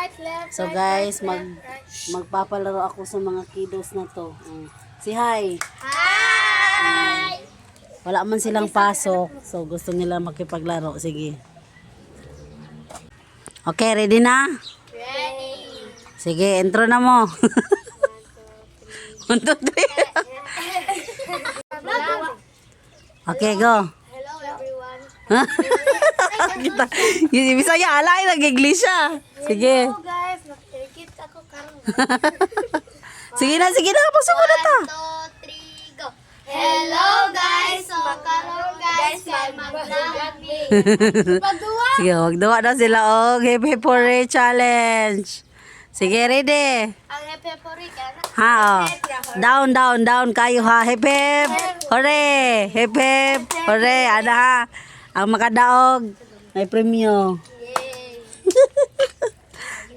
right, left, So right, guys, left, left, right. magpapalaro ako sa mga kiddos na to. Si hi. Hi! Wala man silang pasok. So gusto nila makipaglaro. Sige. Okay, ready na? Ready! Sige, intro na mo. 1, 2, 3. Okay, go. Hello everyone. Kita. Yung Bisaya alay nag-English siya. Sige. Hello guys, nakikit ako karon. Sige na, pasok mo na ta. 1, 2, 3, go! Hello guys! So, karon guys, mag-vlogging. Pagduwa! Sige, magduwa na sila. Oh, Happy Hooray Challenge. Sige, ready? Ang peppery ka na. Ha, oh. Down kayo ha. Hip hip. Hooray. Hip hip. Hooray. Ada ha. Ang makadaog. May premyo. Yay!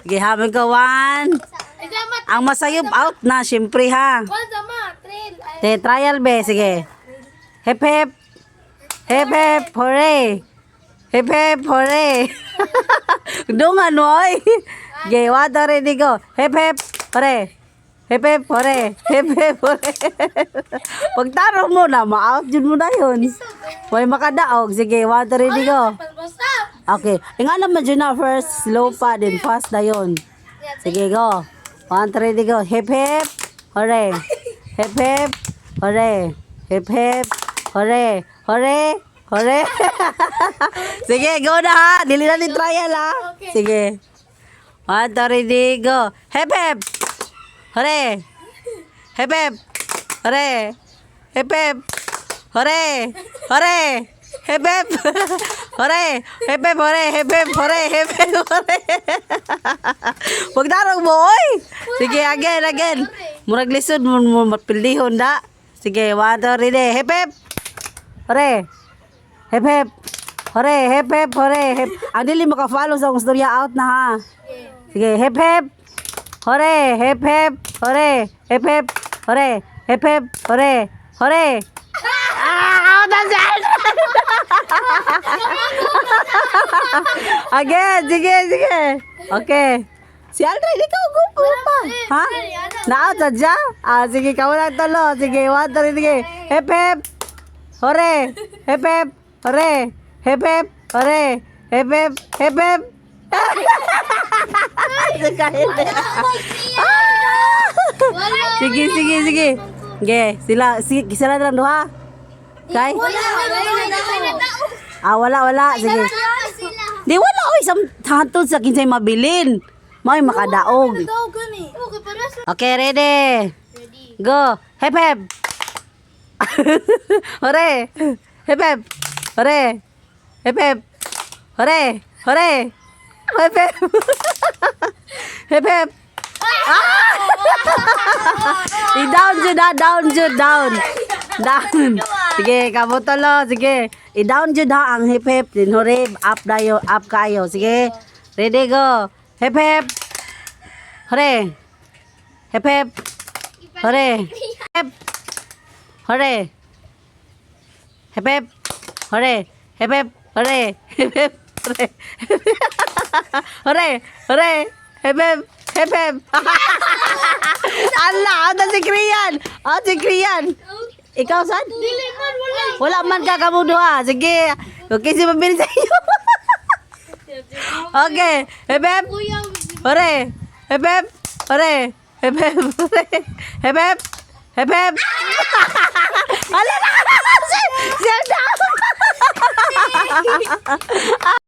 Sige, hamon ka 1. Ang masayop out na, syempre ha. Trial be. Sige. Hip hip. Hip hip. Hooray. Hip hip. Hooray. Dungan mo oy. Okay, water ready go. Hip hip. Hooray. Hip hip. Hooray. Hip hip. Hooray. Pagtaro mo na, ma-out yun mo na yun. May makadaog. Sige, water ready go. Okay. Nga naman dyan na first. Slow pa din. Fast na yun. Sige, go. 1, 2, ready go. Hip hip. Hooray. Hip hip. Hooray. Hip hip. Hooray. Hooray. Hooray. Sige, go na ha. Dili na ni trial ha. Sige. 1, 2, ready go. Hip hip. Hooray. Hip hip. Hooray. Hip hip. Hooray. Hooray. Hip hip. Hooray. Hip hip. Hooray. Hip hip. Hooray. Hip hip. Hooray. Pagdarog mo, oy. Sige, again. Murag lisod mo mapildihon da. Sige, 1, 2, ready. Hip hip. Hooray. Hip hip. Hooray. Hip hip. Hooray. Hip. Ang dili maka-follow sa akong storya out na ha. Sige, hip hip. Hooray. Hip hip. Hooray. Hip hip. Hooray. Hip hip. Hooray. Hooray. Out na siya. Again, sige. Okay. Si Aldrin, ikaw, go pa. Ha? Na-out na siya? Sige, ikaw lang talo. Sige, 1, 2, sige. Hip hip. Hooray. Hip hip. Hooray. Hip hip. Hooray. Hip hip. Hip hip. Sige. Okay, sila lang duha. Okay? Wala. Sige. Di wala oy hantod sa kinsay mabilin. May makadaog. Okay, ready. Go. Hip hip. Hooray. Hip hip. Hooray. Hip hip. Hooray. Hooray. Hip hip. Hip hip. Down. Sige, kabutolo. Sige. I-down jud ha ang hip hip. Din hooray. Up kayo. Sige. Ready, go. Hip hip. Hooray. Hip hip. Hooray. Hip. Hooray. Hip hip. Hooray. Hip hip. Hooray. Hip hip. Hooray. Hooray. Hip hip. Hip hip. Allah, si Krian. Ikaw saan? Wala man ka kamuduha. Sige. Okay, si mabili sa iyo. Okay. Hip hip. Hooray. Hip hip. Hooray. Hip hip. Hooray. Hip hip. Hip hip. Ala na. Siya down.